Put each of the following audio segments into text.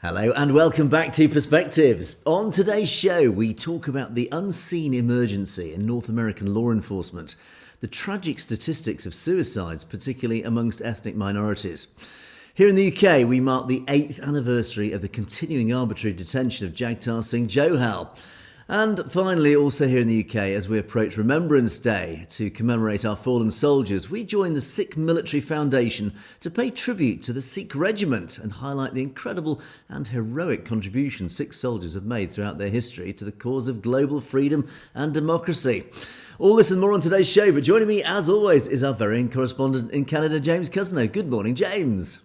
Hello and welcome back to Perspectives. On today's show, we talk about the unseen emergency in North American law enforcement, the tragic statistics of suicides, particularly amongst ethnic minorities. Here in the UK, we mark the 8th anniversary of the continuing arbitrary detention of Jagtar Singh Johal. And finally, also here in the UK, as we approach Remembrance Day to commemorate our fallen soldiers, we join the Sikh Military Foundation to pay tribute to the Sikh regiment and highlight the incredible and heroic contribution Sikh soldiers have made throughout their history to the cause of global freedom and democracy. All this and more on today's show, but joining me as always is our very own correspondent in Canada, James Cousineau. Good morning, James.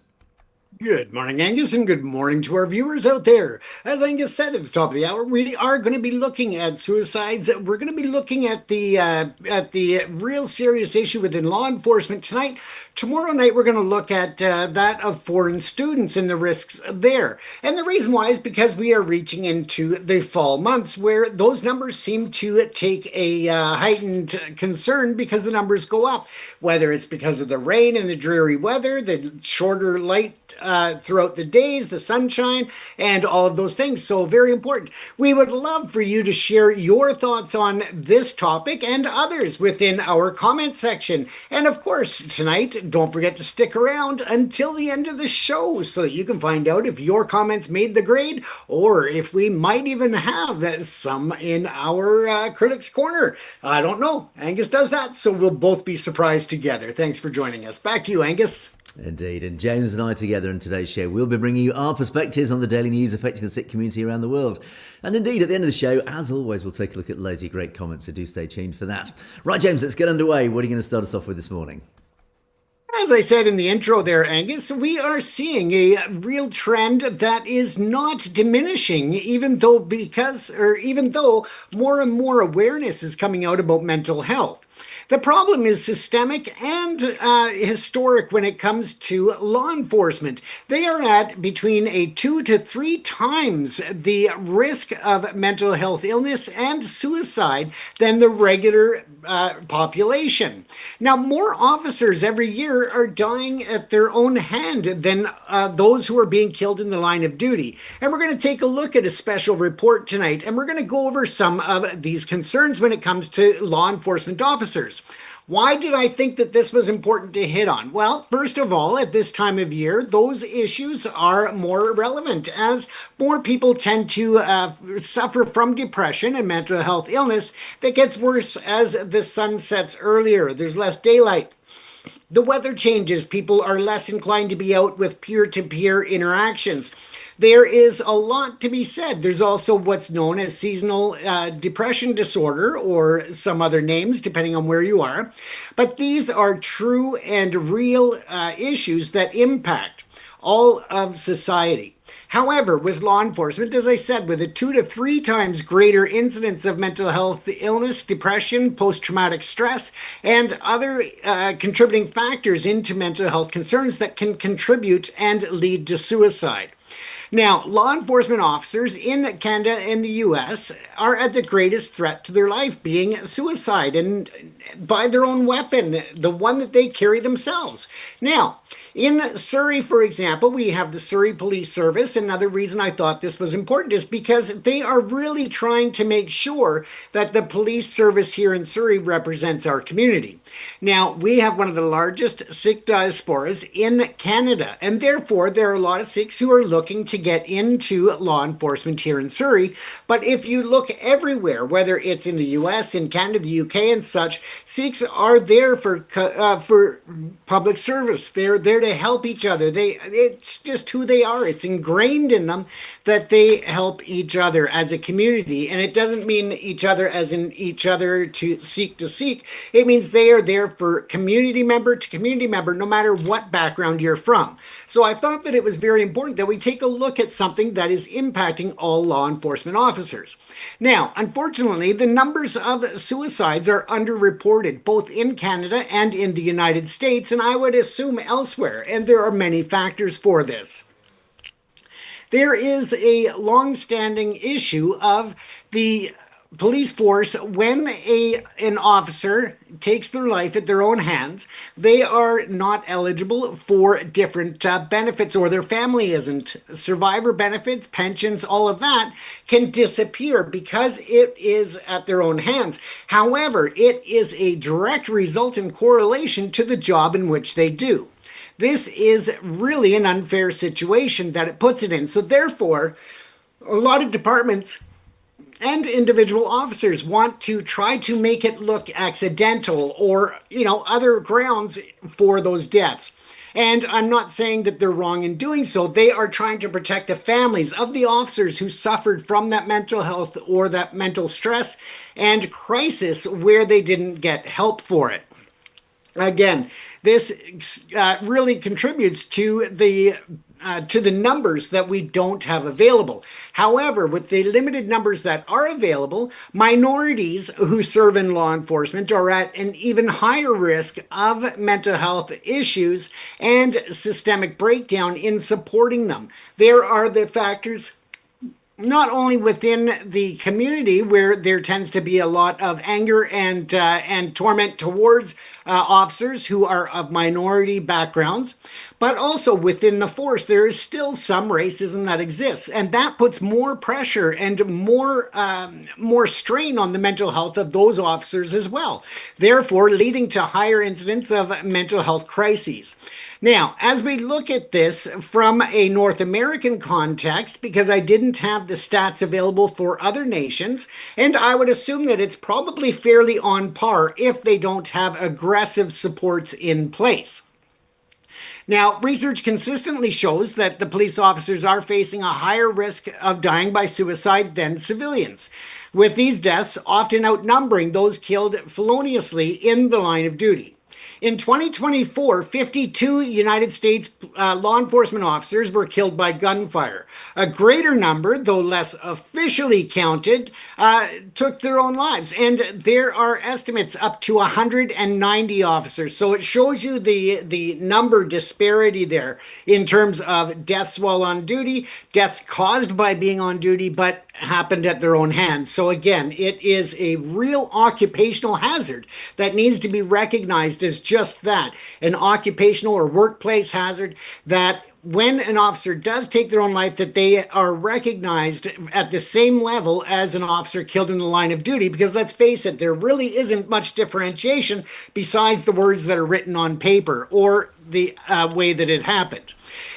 Good morning, Angus, and good morning to our viewers out there. As Angus said at the top of the hour, we are going to be looking at suicides. We're going to be looking at the real serious issue within law enforcement tonight. Tomorrow night, we're going to look at that of foreign students and the risks there. And the reason why is because we are reaching into the fall months where those numbers seem to take a heightened concern because the numbers go up, whether it's because of the rain and the dreary weather, the shorter light throughout the days, the sunshine, and all of those things. So very important. We would love for you to share your thoughts on this topic and others within our comment section. And of course, tonight, don't forget to stick around until the end of the show so that you can find out if your comments made the grade or if we might even have some in our Critics Corner. I don't know. Angus does that, so we'll both be surprised together. Thanks for joining us. Back to you, Angus. Indeed, and James and I together in today's show will be bringing you our perspectives on the daily news affecting the Sikh community around the world. And indeed, at the end of the show, as always, we'll take a look at loads of great comments, so do stay tuned for that. Right, James, let's get underway. What are you going to start us off with this morning? As I said in the intro there, Angus, we are seeing a real trend that is not diminishing, even though more and more awareness is coming out about mental health. The problem is systemic and historic when it comes to law enforcement. They are at between a 2 to 3 times the risk of mental health illness and suicide than the regular population. Now, more officers every year are dying at their own hand than those who are being killed in the line of duty. And we're going to take a look at a special report tonight, and we're going to go over some of these concerns when it comes to law enforcement officers. Why did I think that this was important to hit on? Well, first of all, at this time of year, those issues are more relevant as more people tend to suffer from depression and mental health illness that gets worse as the sun sets earlier. There's less daylight. The weather changes. People are less inclined to be out with peer-to-peer interactions. There is a lot to be said. There's also what's known as seasonal depression disorder, or some other names, depending on where you are. But these are true and real issues that impact all of society. However, with law enforcement, as I said, with a 2 to 3 times greater incidence of mental health illness, depression, post-traumatic stress, and other contributing factors into mental health concerns that can contribute and lead to suicide. Now, law enforcement officers in Canada and the US are at the greatest threat to their life, being suicide, and by their own weapon, the one that they carry themselves. Now, in Surrey, for example, we have the Surrey Police Service. Another reason I thought this was important is because they are really trying to make sure that the police service here in Surrey represents our community. Now, we have one of the largest Sikh diasporas in Canada, and therefore there are a lot of Sikhs who are looking to get into law enforcement here in Surrey. But if you look everywhere, whether it's in the US, in Canada, the UK, and such, Sikhs are there for public service. They're there to help each other. It's just who they are. It's ingrained in them that they help each other as a community. And it doesn't mean each other as in each other to seek. It means they are there for community member to community member, no matter what background you're from. So I thought that it was very important that we take a look at something that is impacting all law enforcement officers. Now, unfortunately, the numbers of suicides are underreported, both in Canada and in the United States, and I would assume elsewhere, and there are many factors for this. There is a long-standing issue of the police force, when an officer takes their life at their own hands, they are not eligible for different benefits, or their family isn't. Survivor benefits, pensions, all of that can disappear because it is at their own hands. However, it is a direct result in correlation to the job in which they do. This is really an unfair situation that it puts it in. So therefore, a lot of departments and individual officers want to try to make it look accidental, or, other grounds for those deaths. And I'm not saying that they're wrong in doing so. They are trying to protect the families of the officers who suffered from that mental health or that mental stress and crisis where they didn't get help for it. Again, this really contributes to the numbers that we don't have available. However, with the limited numbers that are available, minorities who serve in law enforcement are at an even higher risk of mental health issues and systemic breakdown in supporting them. There are the factors not only within the community, where there tends to be a lot of anger and torment towards officers who are of minority backgrounds, but also within the force, there is still some racism that exists, and that puts more pressure and more strain on the mental health of those officers as well, therefore leading to higher incidents of mental health crises. Now, as we look at this from a North American context, because I didn't have the stats available for other nations, and I would assume that it's probably fairly on par if they don't have aggressive supports in place. Now, research consistently shows that the police officers are facing a higher risk of dying by suicide than civilians, with these deaths often outnumbering those killed feloniously in the line of duty. In 2024, 52 United States law enforcement officers were killed by gunfire. A greater number, though less officially counted, took their own lives. And there are estimates up to 190 officers. So it shows you the number disparity there in terms of deaths while on duty, deaths caused by being on duty, but happened at their own hands. So again, it is a real occupational hazard that needs to be recognized as just that, an occupational or workplace hazard, that when an officer does take their own life, that they are recognized at the same level as an officer killed in the line of duty, because let's face it, there really isn't much differentiation besides the words that are written on paper or the way that it happened.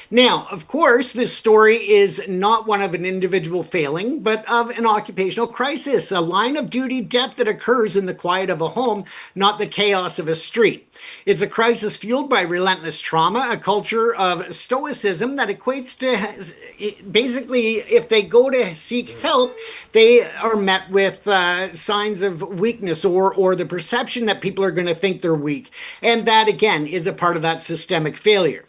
Now, of course, this story is not one of an individual failing, but of an occupational crisis, a line of duty death that occurs in the quiet of a home, not the chaos of a street. It's a crisis fueled by relentless trauma, a culture of stoicism that equates to, basically, if they go to seek help, they are met with signs of weakness or the perception that people are going to think they're weak. And that, again, is a part of that systemic failure.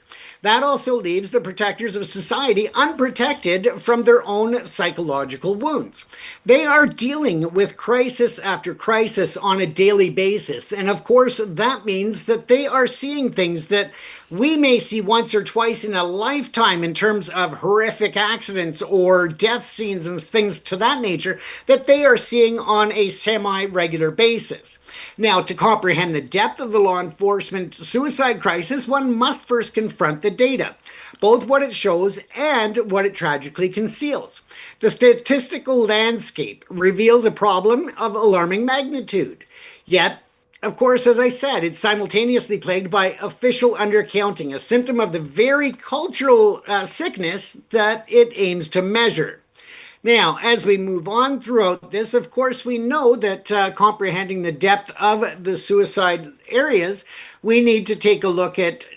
That also leaves the protectors of society unprotected from their own psychological wounds. They are dealing with crisis after crisis on a daily basis. And of course, that means that they are seeing things that we may see once or twice in a lifetime in terms of horrific accidents or death scenes and things to that nature, that they are seeing on a semi-regular basis. Now, to comprehend the depth of the law enforcement suicide crisis, one must first confront the data, both what it shows and what it tragically conceals. The statistical landscape reveals a problem of alarming magnitude. Yet, of course, as I said, it's simultaneously plagued by official undercounting, a symptom of the very cultural sickness that it aims to measure. Now, as we move on throughout this, of course, we know that comprehending the depth of the suicide areas, we need to take a look at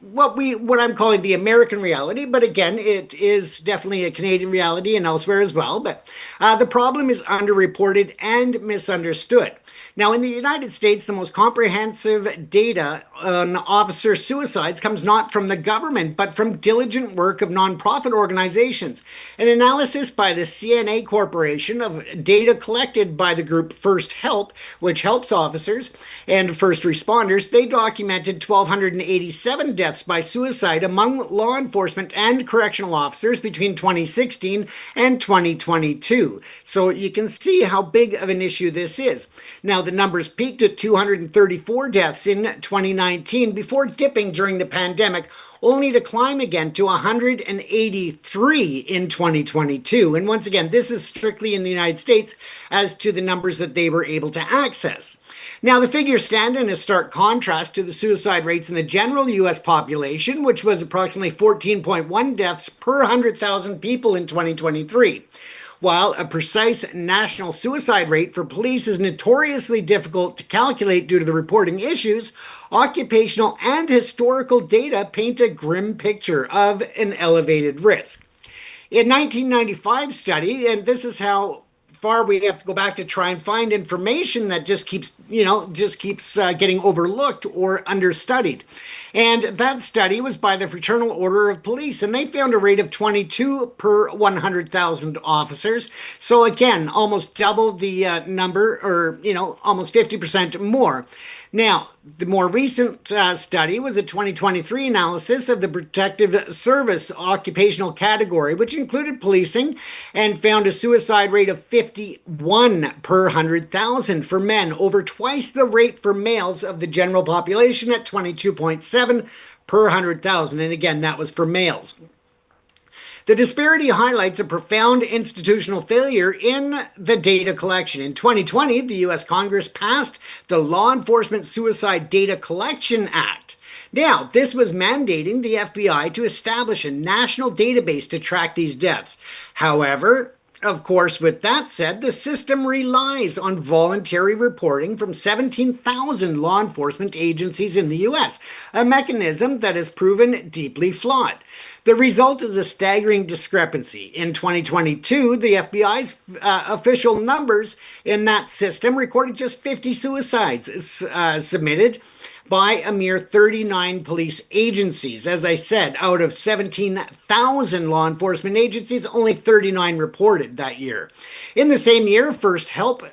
what I'm calling the American reality, but again, it is definitely a Canadian reality and elsewhere as well. But the problem is underreported and misunderstood. Now, in the United States, the most comprehensive data on officer suicides comes not from the government, but from diligent work of nonprofit organizations. An analysis by the CNA Corporation of data collected by the group First Help, which helps officers and first responders, they documented 1,287 deaths deaths by suicide among law enforcement and correctional officers between 2016 and 2022. So you can see how big of an issue this is. Now, the numbers peaked at 234 deaths in 2019 before dipping during the pandemic, only to climb again to 183 in 2022. And once again, this is strictly in the United States as to the numbers that they were able to access. Now, the figures stand in a stark contrast to the suicide rates in the general U.S. population, which was approximately 14.1 deaths per 100,000 people in 2023. While a precise national suicide rate for police is notoriously difficult to calculate due to the reporting issues, occupational and historical data paint a grim picture of an elevated risk. In 1995 study, and this is how far we have to go back to try and find information that just keeps getting overlooked or understudied. And that study was by the Fraternal Order of Police, and they found a rate of 22 per 100,000 officers. So again, almost double the number, or almost 50% more. Now, the more recent study was a 2023 analysis of the protective service occupational category, which included policing, and found a suicide rate of 51 per 100,000 for men, over twice the rate for males of the general population at 22.7 per 100,000. And again, that was for males. The disparity highlights a profound institutional failure in the data collection. In 2020, the U.S. Congress passed the Law Enforcement Suicide Data Collection Act. Now, this was mandating the FBI to establish a national database to track these deaths. However, of course, with that said, the system relies on voluntary reporting from 17,000 law enforcement agencies in the U.S., a mechanism that has proven deeply flawed. The result is a staggering discrepancy. In 2022, the FBI's official numbers in that system recorded just 50 suicides submitted by a mere 39 police agencies. As I said, out of 17,000 law enforcement agencies, only 39 reported that year. In the same year, First Help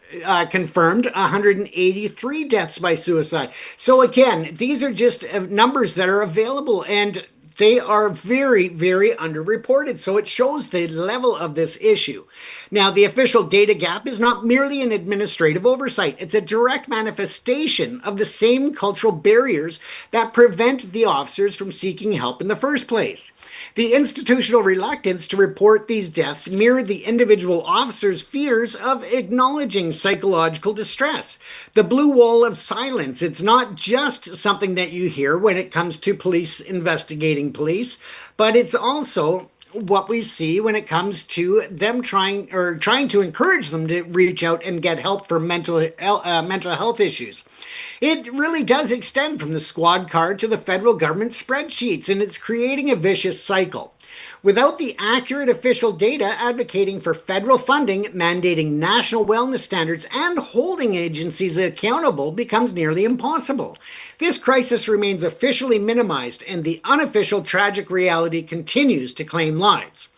confirmed 183 deaths by suicide. So again, these are just numbers that are available, and they are very, very underreported, so it shows the level of this issue. Now, the official data gap is not merely an administrative oversight. It's a direct manifestation of the same cultural barriers that prevent the officers from seeking help in the first place. The institutional reluctance to report these deaths mirror the individual officers' fears of acknowledging psychological distress. The blue wall of silence, it's not just something that you hear when it comes to police investigating police, but it's also what we see when it comes to them trying to encourage them to reach out and get help for mental health issues. It really does extend from the squad car to the federal government spreadsheets, and it's creating a vicious cycle. Without the accurate official data advocating for federal funding, mandating national wellness standards, and holding agencies accountable becomes nearly impossible. This crisis remains officially minimized, and the unofficial tragic reality continues to claim lives.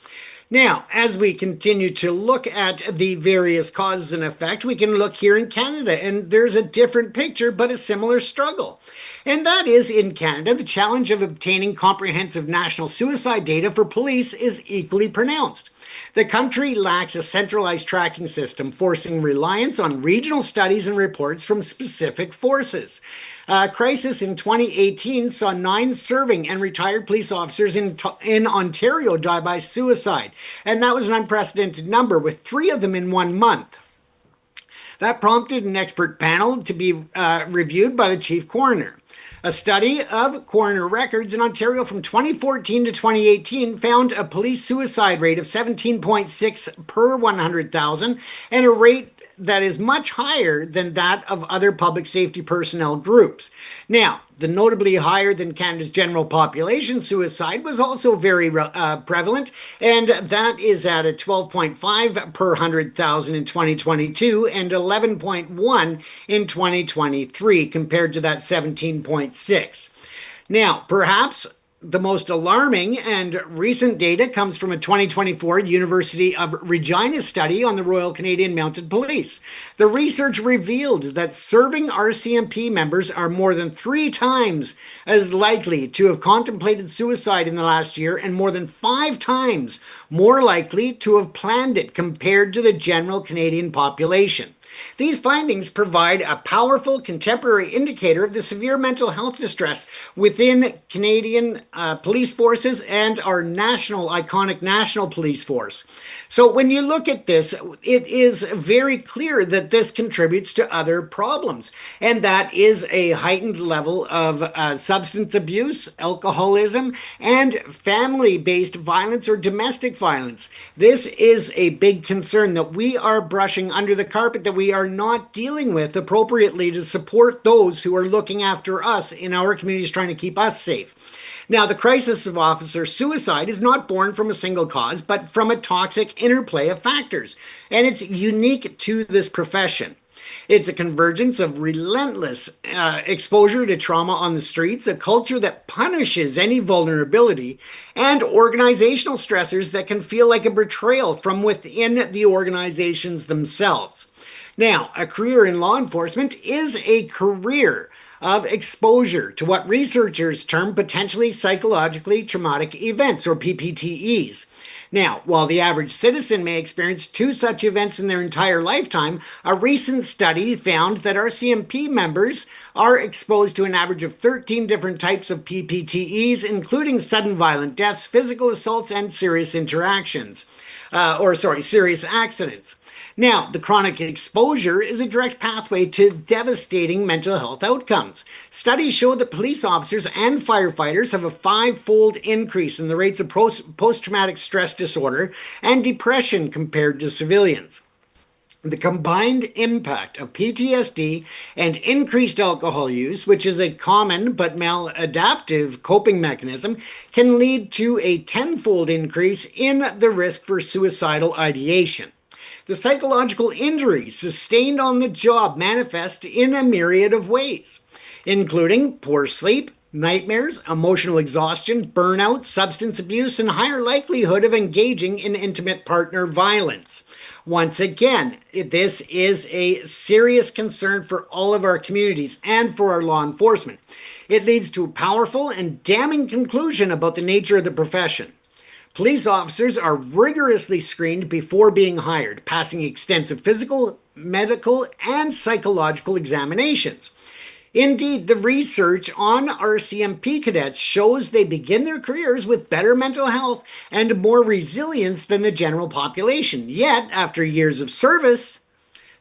Now, as we continue to look at the various causes and effect, we can look here in Canada, and there's a different picture, but a similar struggle. And that is, in Canada, the challenge of obtaining comprehensive national suicide data for police is equally pronounced. The country lacks a centralized tracking system, forcing reliance on regional studies and reports from specific forces. A crisis in 2018 saw 9 serving and retired police officers in Ontario die by suicide, and that was an unprecedented number, with 3 of them in 1 month. That prompted an expert panel to be reviewed by the chief coroner. A study of coroner records in Ontario from 2014 to 2018 found a police suicide rate of 17.6 per 100,000, and a rate that is much higher than that of other public safety personnel groups. Now, the notably higher than Canada's general population suicide was also very prevalent, and that is at a 12.5 per 100,000 in 2022 and 11.1 in 2023 compared to that 17.6. Now, perhaps The most alarming and recent data comes from a 2024 University of Regina study on the Royal Canadian Mounted Police. The research revealed that serving RCMP members are more than 3 times as likely to have contemplated suicide in the last year and more than 5 times more likely to have planned it compared to the general Canadian population. These findings provide a powerful contemporary indicator of the severe mental health distress within Canadian police forces and our iconic national police force. So when you look at this, it is very clear that this contributes to other problems, and that is a heightened level of substance abuse, alcoholism, and family-based violence or domestic violence. This is a big concern that we are brushing under the carpet, that we are not dealing with appropriately to support those who are looking after us in our communities, trying to keep us safe. Now, the crisis of officer suicide is not born from a single cause, but from a toxic interplay of factors, and it's unique to this profession. It's a convergence of relentless exposure to trauma on the streets, a culture that punishes any vulnerability, and organizational stressors that can feel like a betrayal from within the organizations themselves. Now, a career in law enforcement is a career of exposure to what researchers term potentially psychologically traumatic events, or PPTEs. Now, while the average citizen may experience 2 such events in their entire lifetime, a recent study found that RCMP members are exposed to an average of 13 different types of PPTEs, including sudden violent deaths, physical assaults, and serious accidents. Now, the chronic exposure is a direct pathway to devastating mental health outcomes. Studies show that police officers and firefighters have a 5-fold increase in the rates of post-traumatic stress disorder and depression compared to civilians. The combined impact of PTSD and increased alcohol use, which is a common but maladaptive coping mechanism, can lead to a 10-fold increase in the risk for suicidal ideation. The psychological injuries sustained on the job manifest in a myriad of ways, including poor sleep, nightmares, emotional exhaustion, burnout, substance abuse, and higher likelihood of engaging in intimate partner violence. Once again, this is a serious concern for all of our communities and for our law enforcement. It leads to a powerful and damning conclusion about the nature of the profession. Police officers are rigorously screened before being hired, passing extensive physical, medical, and psychological examinations. Indeed, the research on RCMP cadets shows they begin their careers with better mental health and more resilience than the general population. Yet, after years of service,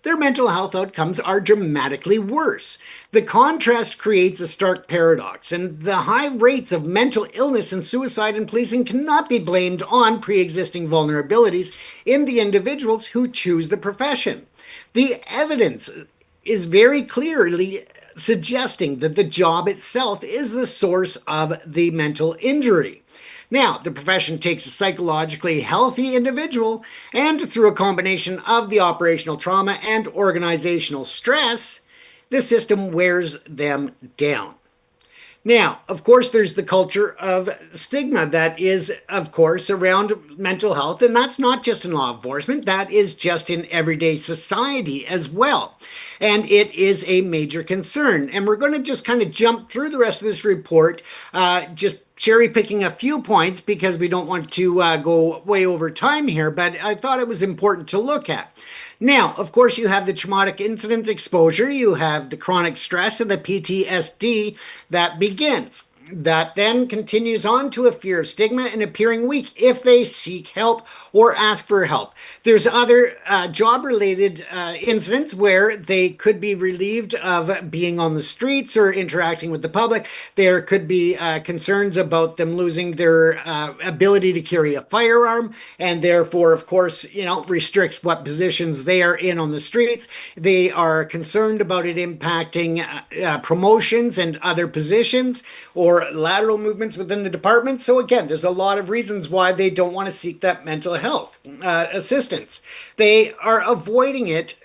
their mental health outcomes are dramatically worse. The contrast creates a stark paradox, and the high rates of mental illness and suicide in policing cannot be blamed on pre-existing vulnerabilities in the individuals who choose the profession. The evidence is very clearly suggesting that the job itself is the source of the mental injury. Now, the profession takes a psychologically healthy individual and, through a combination of the operational trauma and organizational stress, the system wears them down. Now, of course, there's the culture of stigma that is, of course, around mental health, and that's not just in law enforcement, that is just in everyday society as well. And it is a major concern. And we're going to just kind of jump through the rest of this report, just cherry picking a few points because we don't want to go way over time here, but I thought it was important to look at. Now, of course, you have the traumatic incident exposure, you have the chronic stress and the PTSD that begins. That then continues on to a fear of stigma and appearing weak if they seek help or ask for help. There's other job-related incidents where they could be relieved of being on the streets or interacting with the public. There could be concerns about them losing their ability to carry a firearm, and therefore, of course, restricts what positions they are in on the streets. They are concerned about it impacting promotions and other positions or lateral movements within the department. So again, there's a lot of reasons why they don't want to seek that mental health assistance. They are avoiding it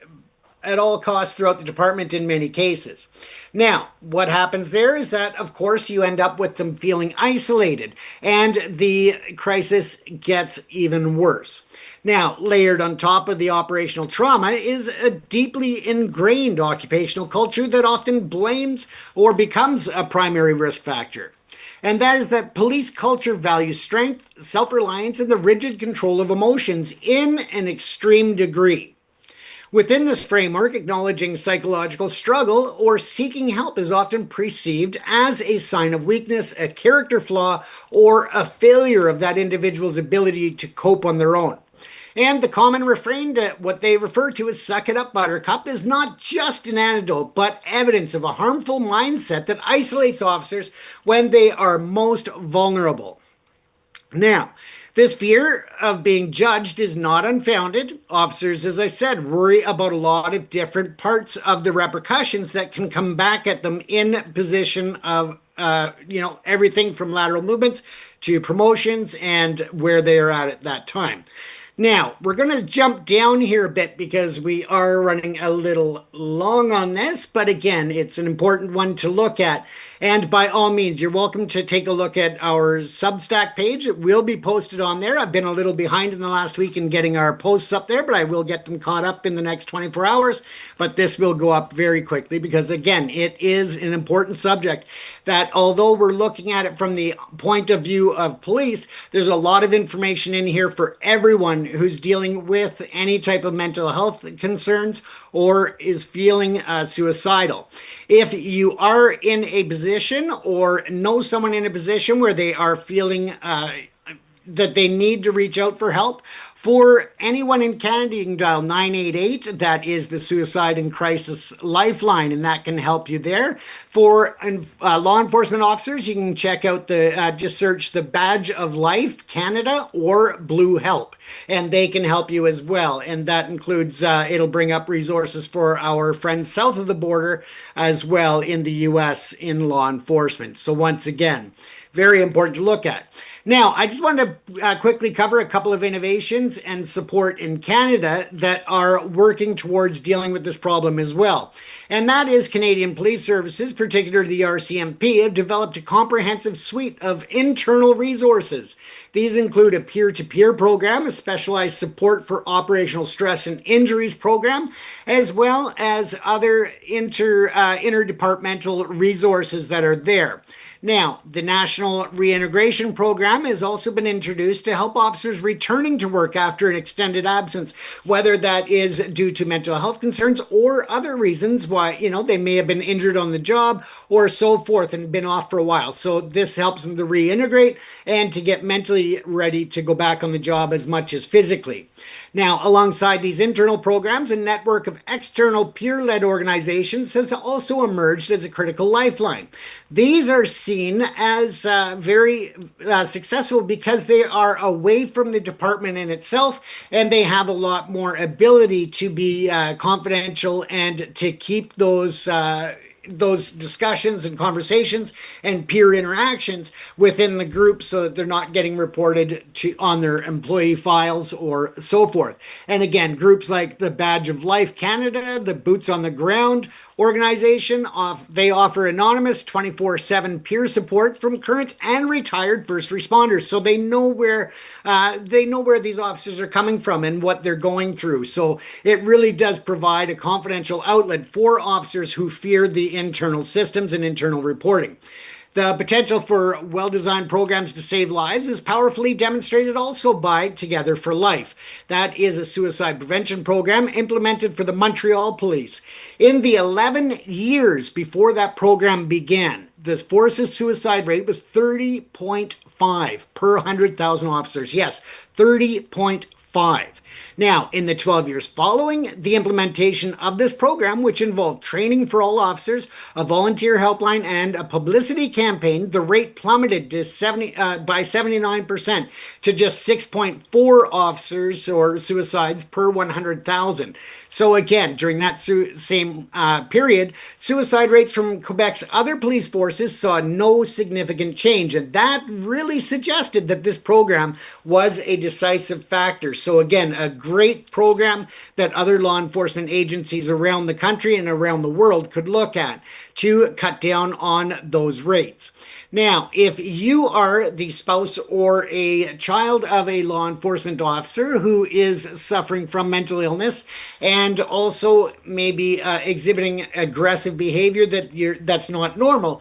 at all costs throughout the department in many cases. Now, what happens there is that, of course, you end up with them feeling isolated, and the crisis gets even worse. Now, layered on top of the operational trauma is a deeply ingrained occupational culture that often blames or becomes a primary risk factor. And that is that police culture values strength, self-reliance, and the rigid control of emotions in an extreme degree. Within this framework, acknowledging psychological struggle or seeking help is often perceived as a sign of weakness, a character flaw, or a failure of that individual's ability to cope on their own. And the common refrain, what they refer to as "suck it up, buttercup," is not just an anecdote, but evidence of a harmful mindset that isolates officers when they are most vulnerable. Now, this fear of being judged is not unfounded. Officers, as I said, worry about a lot of different parts of the repercussions that can come back at them in position of, everything from lateral movements to promotions and where they are at that time. Now, we're going to jump down here a bit because we are running a little long on this, but again, it's an important one to look at. And by all means, you're welcome to take a look at our Substack page. It will be posted on there. I've been a little behind in the last week in getting our posts up there, but I will get them caught up in the next 24 hours. But this will go up very quickly because, again, it is an important subject that, although we're looking at it from the point of view of police, there's a lot of information in here for everyone who's dealing with any type of mental health concerns or is feeling suicidal. If you are in a position or know someone in a position where they are feeling that they need to reach out for help, for anyone in Canada, you can dial 988. That is the Suicide and Crisis Lifeline, and that can help you there. For law enforcement officers, you can check out just search the Badge of Life Canada or Blue Help, and they can help you as well. And that includes, it'll bring up resources for our friends south of the border as well in the U.S. in law enforcement. So once again, very important to look at. Now, I just wanted to quickly cover a couple of innovations and support in Canada that are working towards dealing with this problem as well. And that is Canadian Police Services, particularly the RCMP, have developed a comprehensive suite of internal resources. These include a peer-to-peer program, a specialized support for operational stress and injuries program, as well as other interdepartmental resources that are there. Now, the National Reintegration Program has also been introduced to help officers returning to work after an extended absence, whether that is due to mental health concerns or other reasons why, they may have been injured on the job or so forth and been off for a while. So this helps them to reintegrate and to get mentally ready to go back on the job as much as physically. Now, alongside these internal programs, a network of external peer-led organizations has also emerged as a critical lifeline. These are seen as very successful because they are away from the department in itself, and they have a lot more ability to be confidential and to keep those discussions and conversations and peer interactions within the group so that they're not getting reported on their employee files or so forth. And again, groups like the Badge of Life Canada, the Boots on the Ground organization, they offer anonymous 24/7 peer support from current and retired first responders, so they know where these officers are coming from and what they're going through. So it really does provide a confidential outlet for officers who fear the internal systems and internal reporting. The potential for well-designed programs to save lives is powerfully demonstrated also by Together for Life. That is a suicide prevention program implemented for the Montreal Police. In the 11 years before that program began, the force's suicide rate was 30.5 per 100,000 officers. Yes, 30.5. Now, in the 12 years following the implementation of this program, which involved training for all officers, a volunteer helpline, and a publicity campaign, the rate plummeted to by 79% to just 6.4 officers or suicides per 100,000. So again, during that same period, suicide rates from Quebec's other police forces saw no significant change, and that really suggested that this program was a decisive factor. So again, a great program that other law enforcement agencies around the country and around the world could look at to cut down on those rates. Now, if you are the spouse or a child of a law enforcement officer who is suffering from mental illness and also maybe exhibiting aggressive behavior that's not normal,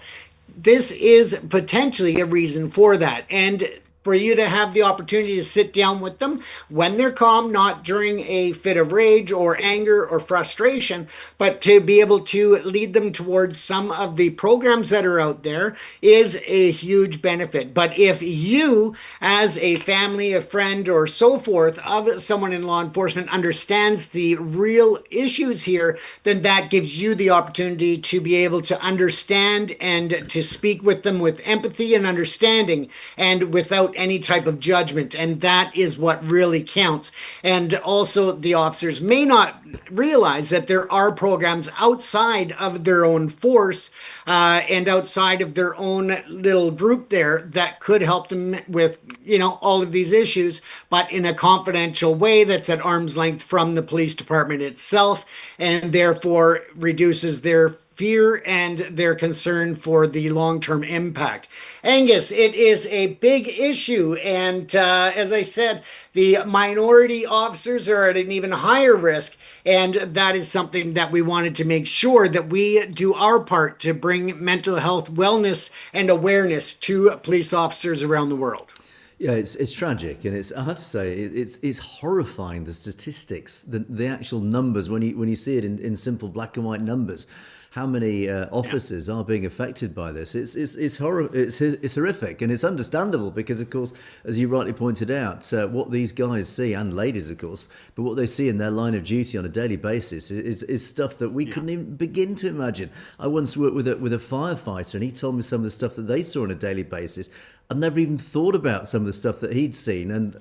this is potentially a reason for that. And for you to have the opportunity to sit down with them when they're calm, not during a fit of rage or anger or frustration, but to be able to lead them towards some of the programs that are out there is a huge benefit. But if you, as a family, a friend, or so forth of someone in law enforcement understands the real issues here, then that gives you the opportunity to be able to understand and to speak with them with empathy and understanding and without any type of judgment, and that is what really counts. And also, the officers may not realize that there are programs outside of their own force and outside of their own little group there that could help them with, all of these issues, but in a confidential way that's at arm's length from the police department itself, and therefore reduces their fear and their concern for the long-term impact. Angus, it is a big issue, and as I said, the minority officers are at an even higher risk, and that is something that we wanted to make sure that we do our part to bring mental health wellness and awareness to police officers around the world. Yeah, it's tragic, and I have to say it's horrifying, the statistics, the actual numbers when you see it in simple black and white numbers. How many officers are being affected by this? It's horrific, and it's understandable because, of course, as you rightly pointed out, what these guys see, and ladies, of course, but what they see in their line of duty on a daily basis is stuff that we couldn't even begin to imagine. I once worked with a firefighter, and he told me some of the stuff that they saw on a daily basis. I never even thought about some of the stuff that he'd seen, and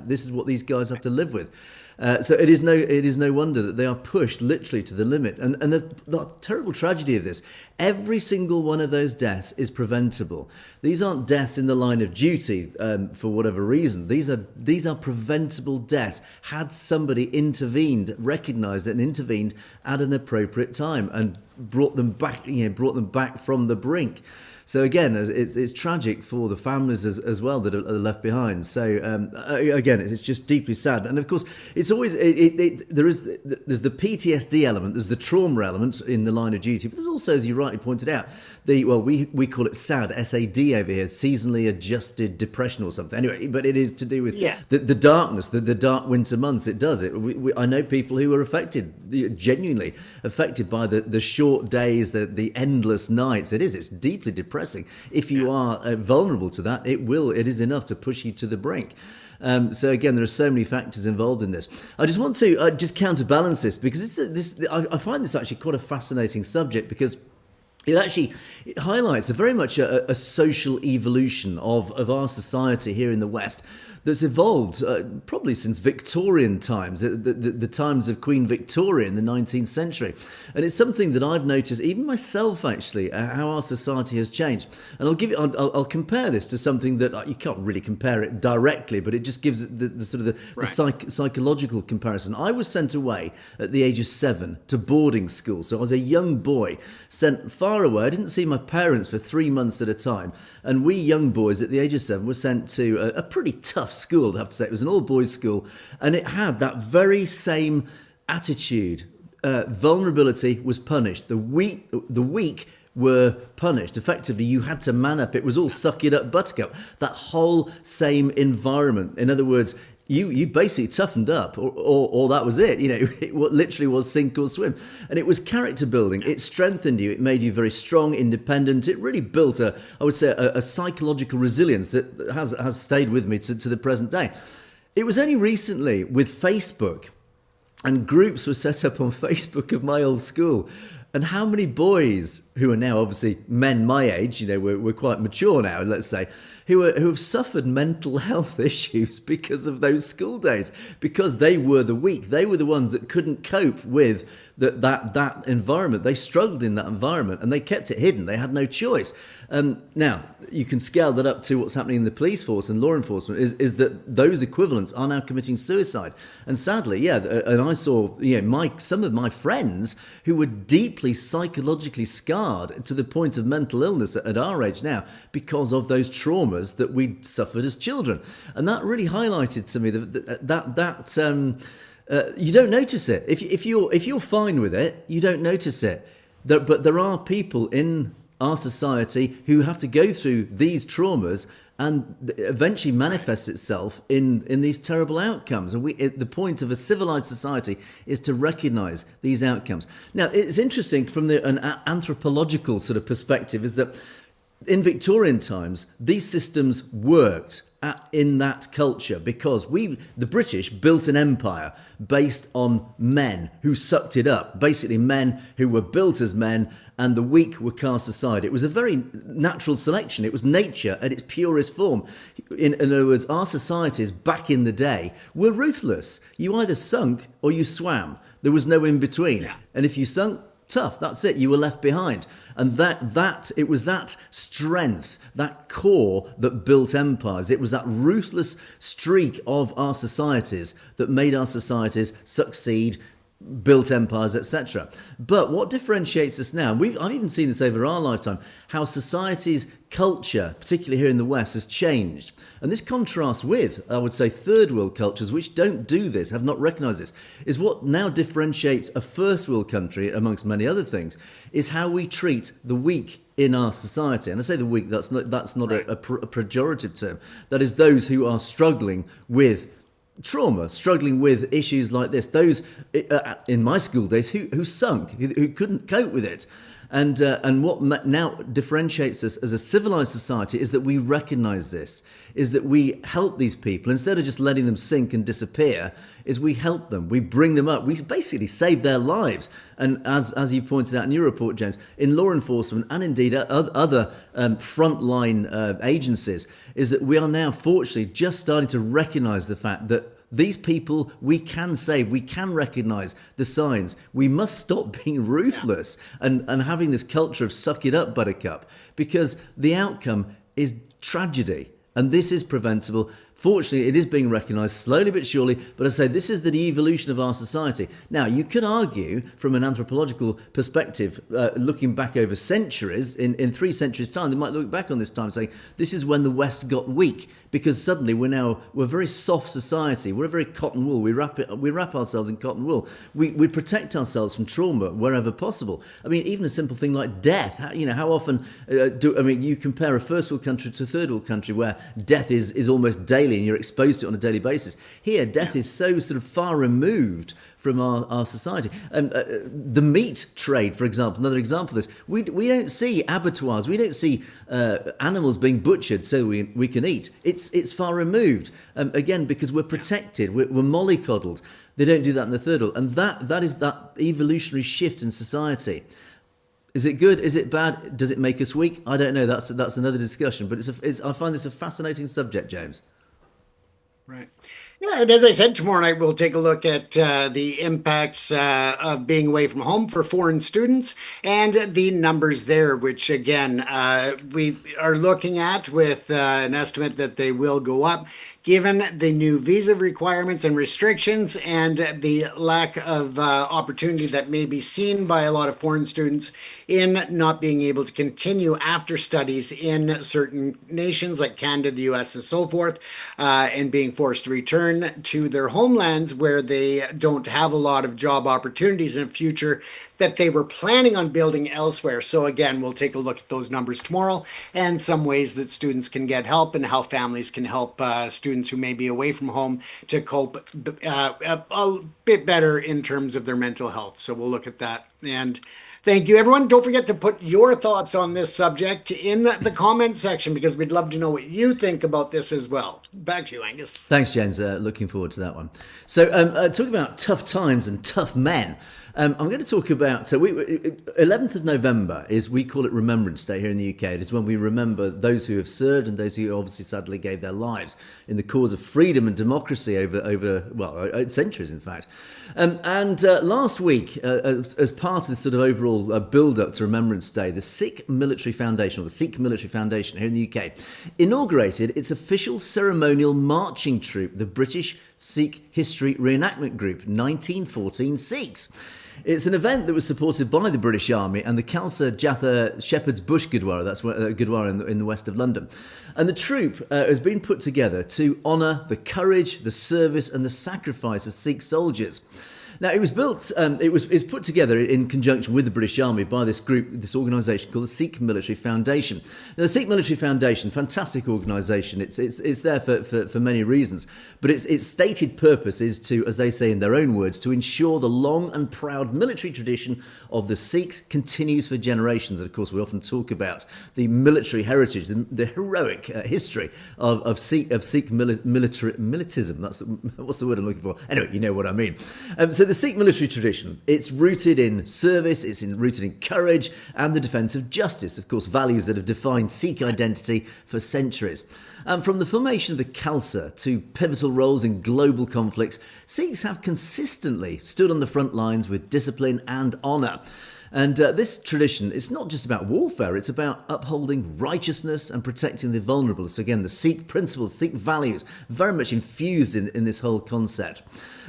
this is what these guys have to live with. So it is no wonder that they are pushed literally to the limit. And the terrible tragedy of this, every single one of those deaths is preventable. These aren't deaths in the line of duty for whatever reason. These are preventable deaths had somebody intervened, recognised it, and intervened at an appropriate time and brought them back from the brink. So again, it's tragic for the families as well that are left behind. So again, it's just deeply sad. And of course, it's always there's the PTSD element, there's the trauma element in the line of duty, but there's also, as you rightly pointed out, we call it SAD, S-A-D over here, seasonally adjusted depression or something. Anyway, but it is to do with the darkness, the dark winter months. It does it. I know people who are affected, genuinely affected by the short days, the endless nights. It's deeply depressing. If you are vulnerable to that, it is enough to push you to the brink. So again, there are so many factors involved in this. I just want to just counterbalance this because I find this actually quite a fascinating subject because it highlights very much a social evolution of our society here in the West that's evolved probably since Victorian times, the times of Queen Victoria in the 19th century. And it's something that I've noticed, even myself actually, how our society has changed. And I'll compare this to something that you can't really compare it directly, but it just gives the sort of the psychological comparison. I was sent away at the age of 7 to boarding school. So I was a young boy sent far away. I didn't see my parents for 3 months at a time. And we young boys at the age of 7 were sent to a pretty tough school, I have to say. It was an all-boys school, and it had that very same attitude. Vulnerability was punished. The weak were punished. Effectively, you had to man up. It was all suck it up, buttercup. That whole same environment. In other words, you basically toughened up, or that was it. It literally was sink or swim. And it was character building. It strengthened you. It made you very strong, independent. It really built a psychological resilience that has stayed with me to the present day. It was only recently with Facebook, and groups were set up on Facebook of my old school. And how many boys who are now obviously men my age, we're quite mature now, let's say, who have suffered mental health issues because of those school days, because they were the weak. They were the ones that couldn't cope with that environment. They struggled in that environment and they kept it hidden. They had no choice. Now, you can scale that up to what's happening in the police force and law enforcement is that those equivalents are now committing suicide. And sadly, and I saw some of my friends who were deeply psychologically scarred to the point of mental illness at our age now because of those traumas that we suffered as children. And that really highlighted to me that you don't notice it. If you're fine with it, you don't notice it. But there are people in our society who have to go through these traumas and eventually manifests itself in these terrible outcomes. And the point of a civilized society is to recognize these outcomes. Now, it's interesting from an anthropological sort of perspective is that in Victorian times, these systems worked in that culture because the British built an empire based on men who sucked it up, basically men who were built as men and the weak were cast aside. It was a very natural selection. It was nature at its purest form. In other words, our societies back in the day were ruthless. You either sunk or you swam. There was no in between. Yeah. And if you sunk, tough, that's it, you were left behind. And it was that strength, that core that built empires. It was that ruthless streak of our societies that made our societies succeed, built empires, etc. But what differentiates us now, I've even seen this over our lifetime, how society's culture, particularly here in the West, has changed. And this contrasts with, I would say, third world cultures, which don't do this, have not recognized this, is what now differentiates a first world country, amongst many other things, is how we treat the weak in our society. And I say the weak, that's not right. a pejorative term. That is those who are struggling with trauma, struggling with issues like this. Those in my school days who sunk, who couldn't cope with it. And what now differentiates us as a civilized society is that we recognize this, is that we help these people instead of just letting them sink and disappear. Is we help them, we bring them up, we basically save their lives. And as you pointed out in your report, James, in law enforcement and indeed other frontline agencies, is that we are now fortunately just starting to recognize the fact that these people we can save, we can recognize the signs. We must stop being ruthless and having this culture of suck it up, buttercup, because the outcome is tragedy. And this is preventable. Fortunately, it is being recognised slowly but surely. But I say this is the evolution of our society. Now, you could argue from an anthropological perspective, looking back over centuries, in 3 centuries' time, they might look back on this time saying, this is when the West got weak, because suddenly we're a very soft society. We're a very cotton wool. We wrap ourselves in cotton wool. We protect ourselves from trauma wherever possible. I mean, even a simple thing like death. How often you compare a first world country to a third world country where death is almost daily and you're exposed to it on a daily basis. Here, death is so sort of far removed from our society. And the meat trade, for example, another example of this, we don't see abattoirs, we don't see animals being butchered so we can eat. It's far removed, again, because we're protected, we're mollycoddled. They don't do that in the third world. And that is that evolutionary shift in society. Is it good? Is it bad? Does it make us weak? I don't know. That's another discussion. But I find this a fascinating subject, James. Right. Yeah, and as I said, tomorrow night we'll take a look at the impacts of being away from home for foreign students and the numbers there, which again, we are looking at with an estimate that they will go up given the new visa requirements and restrictions and the lack of opportunity that may be seen by a lot of foreign students in not being able to continue after studies in certain nations like Canada, the US, and so forth, and being forced to return to their homelands where they don't have a lot of job opportunities in the future that they were planning on building elsewhere. So again, we'll take a look at those numbers tomorrow and some ways that students can get help and how families can help students who may be away from home to cope a bit better in terms of their mental health. So we'll look at that. And Thank you, everyone. Don't forget to put your thoughts on this subject in the comment section because we'd love to know what you think about this as well. Back to you, Angus. Thanks, James. Looking forward to that one. So, talking about tough times and tough men, I'm going to talk about 11th of November is, we call it Remembrance Day here in the UK. It is when we remember those who have served and those who obviously sadly gave their lives in the cause of freedom and democracy over centuries, in fact. And last week, as part of this sort of overall build-up to Remembrance Day, the Sikh Military Foundation, or the Sikh Military Foundation here in the UK, inaugurated its official ceremonial marching troupe, the British Sikh History Reenactment Group, 1914 Sikhs. It's an event that was supported by the British Army and the Khalsa Jatha Shepherd's Bush Gurdwara, that's Gurdwara in the west of London. And the troupe has been put together to honour the courage, the service and the sacrifice of Sikh soldiers. Now, it was built, it's put together in conjunction with the British Army by this group, this organisation called the Sikh Military Foundation. Now, the Sikh Military Foundation, fantastic organisation. It's there for many reasons, but its stated purpose is to, as they say in their own words, to ensure the long and proud military tradition of the Sikhs continues for generations. And of course, we often talk about the military heritage, the heroic history of Sikh militism. What's the word I'm looking for? Anyway, you know what I mean. So the Sikh military tradition, it's rooted in service, rooted in courage and the defence of justice, of course, values that have defined Sikh identity for centuries. And from the formation of the Khalsa to pivotal roles in global conflicts, Sikhs have consistently stood on the front lines with discipline and honour. And this tradition, it's not just about warfare, it's about upholding righteousness and protecting the vulnerable. So again, the Sikh principles, Sikh values, very much infused in this whole concept.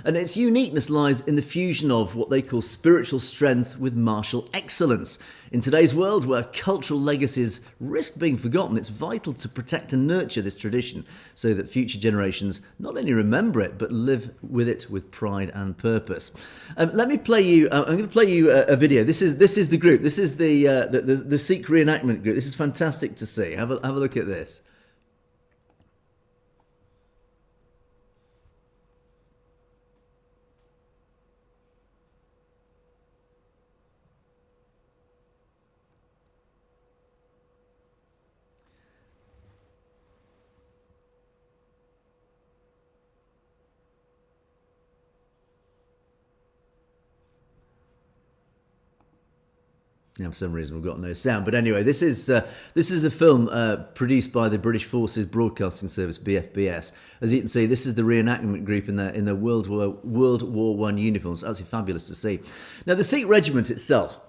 And its uniqueness lies in the fusion of what they call spiritual strength with martial excellence. In today's world, where cultural legacies risk being forgotten, it's vital to protect and nurture this tradition so that future generations not only remember it, but live with it with pride and purpose. Let me play you, I'm going to play you a video. This is the group. This is the Sikh reenactment group. This is fantastic to see. Have a look at this. Now, for some reason, we've got no sound. But anyway, this is a film produced by the British Forces Broadcasting Service, BFBS. As you can see, this is the reenactment group in their World War I uniforms. Absolutely fabulous to see. Now, the Sikh regiment itself,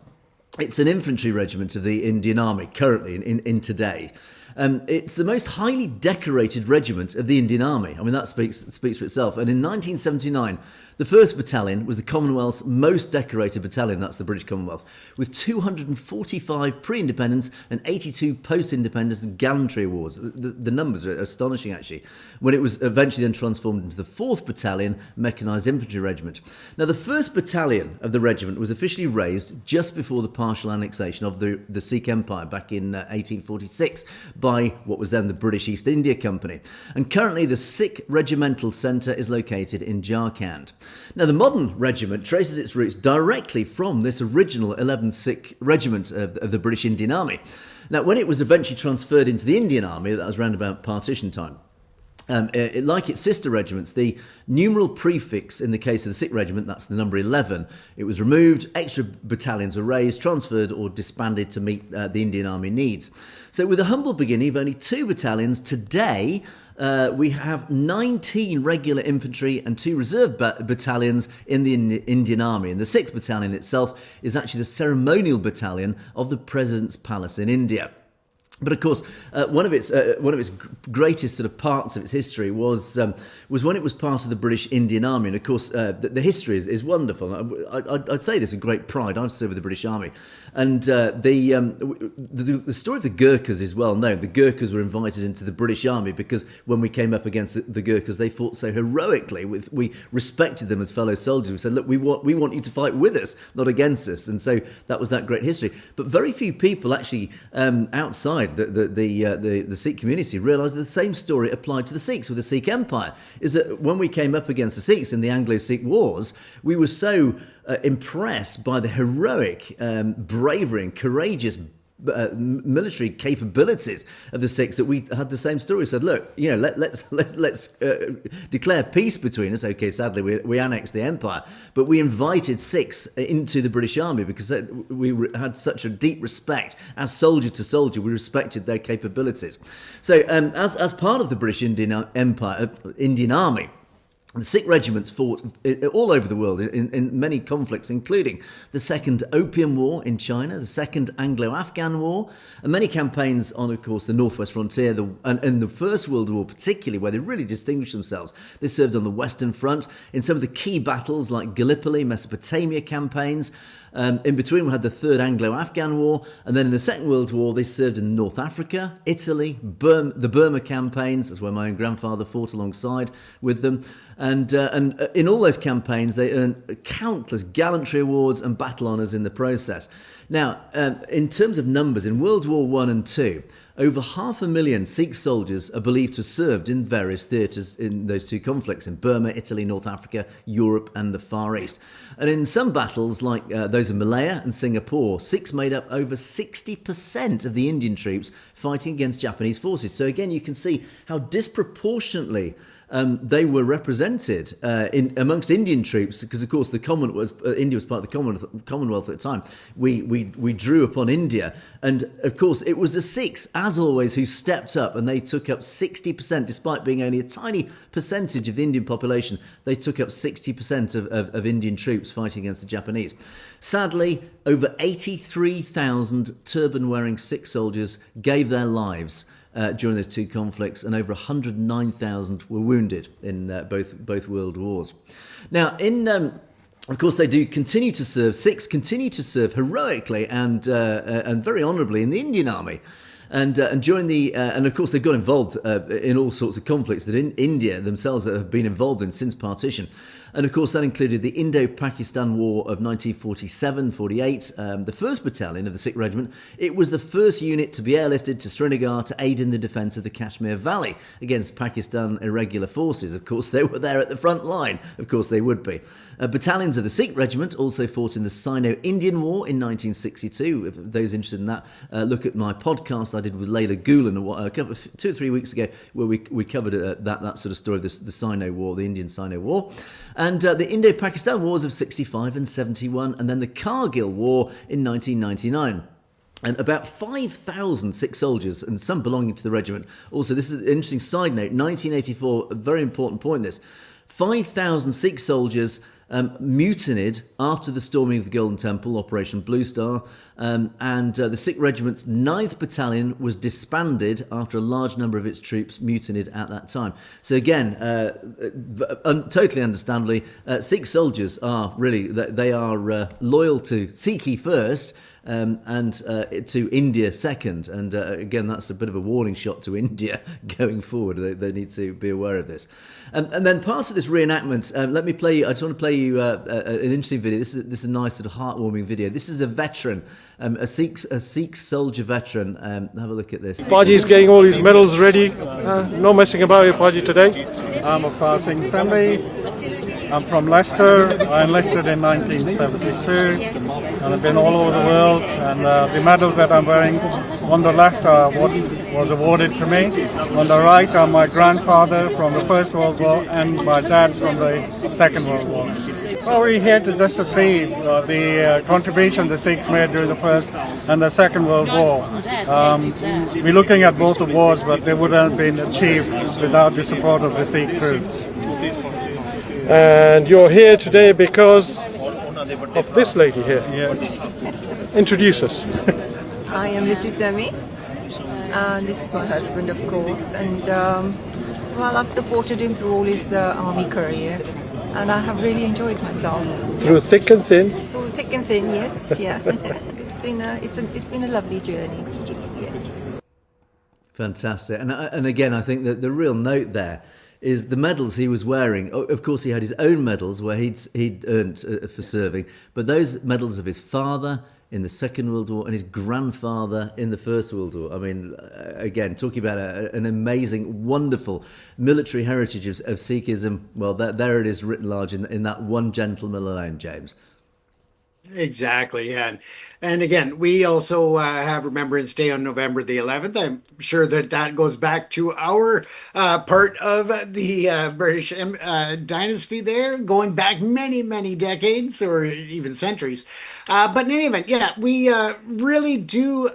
it's an infantry regiment of the Indian Army currently in today. It's the most highly decorated regiment of the Indian Army. I mean, that speaks for itself. And in 1979, the 1st Battalion was the Commonwealth's most decorated battalion, that's the British Commonwealth, with 245 pre-independence and 82 post-independence gallantry awards. The numbers are astonishing, actually, when it was eventually then transformed into the 4th Battalion Mechanised Infantry Regiment. Now, the 1st Battalion of the regiment was officially raised just before the partial annexation of the Sikh Empire back in 1846 by what was then the British East India Company. And currently the Sikh Regimental Centre is located in Jharkhand. Now, the modern regiment traces its roots directly from this original 11th Sikh Regiment of the British Indian Army. Now, when it was eventually transferred into the Indian Army, that was around about partition time, like its sister regiments, the numeral prefix in the case of the Sikh regiment, that's the number 11, it was removed, extra battalions were raised, transferred or disbanded to meet the Indian Army needs. So with a humble beginning of only 2 battalions, today we have 19 regular infantry and 2 reserve battalions in the Indian Army. And the 6th Battalion itself is actually the ceremonial battalion of the President's Palace in India. But of course, one of its greatest sort of parts of its history was when it was part of the British Indian Army. And of course, the history is wonderful. I'd say this with great pride. I've served with the British Army, and the story of the Gurkhas is well known. The Gurkhas were invited into the British Army because when we came up against the Gurkhas, they fought so heroically. We respected them as fellow soldiers. We said, look, we want you to fight with us, not against us. And so that was that great history. But very few people actually outside side, the Sikh community realised that the same story applied to the Sikhs with the Sikh Empire. Is that when we came up against the Sikhs in the Anglo-Sikh Wars, we were so impressed by the heroic bravery and courageous military capabilities of the Sikhs that we had the same story. We said, look, let's declare peace between us. Okay, sadly we annexed the empire, but we invited Sikhs into the British Army because we had such a deep respect as soldier to soldier. We respected their capabilities. So as part of the British Indian Empire, Indian Army, the Sikh regiments fought all over the world in many conflicts, including the Second Opium War in China, the Second Anglo-Afghan War, and many campaigns on, of course, the Northwest frontier, and the First World War particularly, where they really distinguished themselves. They served on the Western Front in some of the key battles like Gallipoli, Mesopotamia campaigns. In between, we had the Third Anglo-Afghan War, and then in the Second World War, they served in North Africa, Italy, the Burma campaigns. That's where my own grandfather fought alongside with them. And in all those campaigns, they earned countless gallantry awards and battle honours in the process. Now, in terms of numbers, in World War I and II, over 500,000 Sikh soldiers are believed to have served in various theatres in those two conflicts, in Burma, Italy, North Africa, Europe and the Far East. And in some battles, like those of Malaya and Singapore, Sikhs made up over 60% of the Indian troops fighting against Japanese forces. So again, you can see how disproportionately they were represented amongst Indian troops, because of course India was part of the Commonwealth at the time. We drew upon India, and of course it was the Sikhs, as always, who stepped up, and they took up 60%, despite being only a tiny percentage of the Indian population. They took up 60% of Indian troops fighting against the Japanese. Sadly, over 83,000 turban-wearing Sikh soldiers gave their lives during those two conflicts, and over 109,000 were wounded in both world wars. Now, of course, they do continue to serve. Sikhs continue to serve heroically and very honourably in the Indian Army. And during and of course they've got involved in all sorts of conflicts that India themselves have been involved in since partition. And of course that included the Indo-Pakistan War of 1947-48, the 1st Battalion of the Sikh Regiment. It was the first unit to be airlifted to Srinagar to aid in the defence of the Kashmir Valley against Pakistan irregular forces. Of course they were there at the front line, of course they would be. Battalions of the Sikh Regiment also fought in the Sino-Indian War in 1962. If those interested in that, look at my podcast I did with Layla Gulen 2 or 3 weeks ago, where we covered that sort of story of the Sino War, the Indian Sino War. And the Indo-Pakistan Wars of 65 and 71, and then the Kargil War in 1999. And about 5,000 Sikh soldiers, and some belonging to the regiment. Also, this is an interesting side note, 1984, a very important point this. 5,000 Sikh soldiers mutinied after the storming of the Golden Temple, Operation Blue Star, and the Sikh Regiment's 9th Battalion was disbanded after a large number of its troops mutinied at that time. So again, totally understandably, Sikh soldiers are really, they are loyal to Sikhi first, and to India second. And again, that's a bit of a warning shot to India going forward. They need to be aware of this. And then part of this reenactment, I just want to play you an interesting video. This is a nice sort of heartwarming video. This is a veteran, a Sikh soldier veteran. Have a look at this. Paji's getting all his medals ready. No messing about here, Paji, today. I'm Jagtar Singh Johal. I'm from Leicester. I enlisted in 1972, and I've been all over the world. And the medals that I'm wearing on the left are what was awarded to me. On the right are my grandfather from the First World War and my dad from the Second World War. Well, we're here to see the contribution the Sikhs made during the First and the Second World War. We're looking at both the wars, but they wouldn't have been achieved without the support of the Sikh troops. And you're here today because of this lady here. Yeah. Introduce us. I am Mrs. Emmy, and this is my husband, of course. And well, I've supported him through all his army career, and I have really enjoyed myself. Through thick and thin. Through thick and thin, yes, yeah. It's been a lovely journey. Yes. Fantastic, and again, I think that the real note there is the medals he was wearing. Of course, he had his own medals where he'd earned for serving, but those medals of his father, in the Second World War and his grandfather in the First World War. I mean, again, talking about an amazing, wonderful military heritage of Sikhism. Well, there it is written large in that one gentleman alone, James. Exactly, yeah. And again, we also have Remembrance Day on November the 11th. I'm sure that goes back to our part of the British dynasty there, going back many, many decades or even centuries. But in any event, yeah, we really do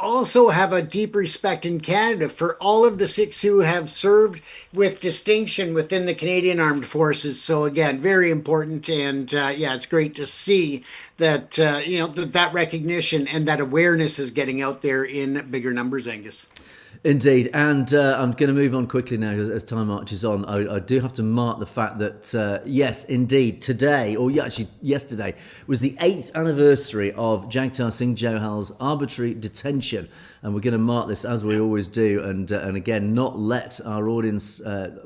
also have a deep respect in Canada for all of the Sikhs who have served with distinction within the Canadian Armed Forces. So again, very important, and yeah, it's great to see that that recognition and that awareness is getting out there in bigger numbers, Angus. Indeed, and I'm going to move on quickly now as time marches on. I do have to mark the fact that, yes, indeed, today, or actually yesterday, was the 8th anniversary of Jagtar Singh Johal's arbitrary detention. And we're going to mark this as we always do, and again, not let our audience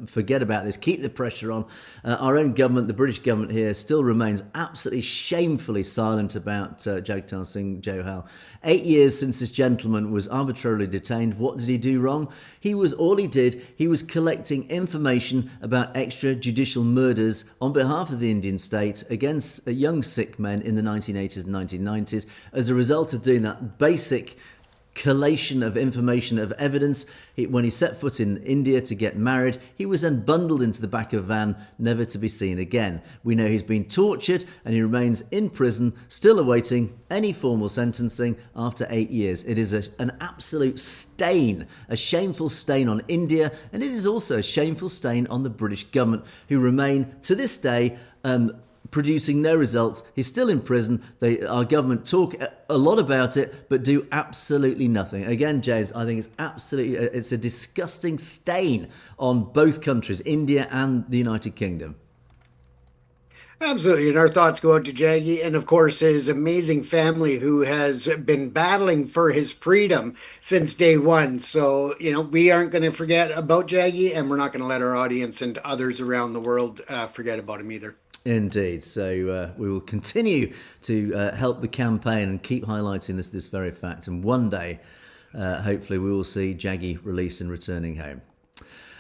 forget about this. Keep the pressure on. Our own government, the British government here, still remains absolutely shamefully silent about Jagtar Singh Johal. 8 years since this gentleman was arbitrarily detained. What did he do wrong? He was collecting information about extrajudicial murders on behalf of the Indian state against young Sikh men in the 1980s and 1990s. As a result of doing that basic collation of information, of evidence, when he set foot in India to get married, he was then bundled into the back of a van, never to be seen again. We know he's been tortured and he remains in prison, still awaiting any formal sentencing after 8 years. It is an absolute stain, a shameful stain on India, and it is also a shameful stain on the British government, who remain to this day producing no results. He's still in prison. Our government talk a lot about it, but do absolutely nothing. Again, James, I think it's a disgusting stain on both countries, India and the United Kingdom. Absolutely, and our thoughts go out to Jaggy and, of course, his amazing family who has been battling for his freedom since day one. So, we aren't going to forget about Jaggy, and we're not going to let our audience and others around the world forget about him either. Indeed. So we will continue to help the campaign and keep highlighting this very fact. And one day, hopefully, we will see Jaggy released and returning home.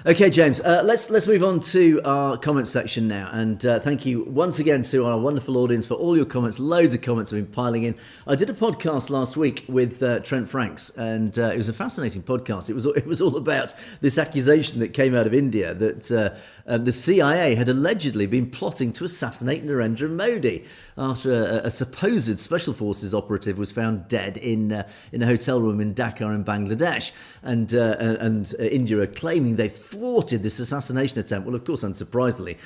Okay, James, let's move on to our comments section now. And thank you once again to our wonderful audience for all your comments. Loads of comments have been piling in. I did a podcast last week with Trent Franks, and it was a fascinating podcast. It was all about this accusation that came out of India that the CIA had allegedly been plotting to assassinate Narendra Modi after a supposed Special Forces operative was found dead in a hotel room in Dhaka in Bangladesh. And India are claiming they thwarted this assassination attempt. Well, of course, unsurprisingly,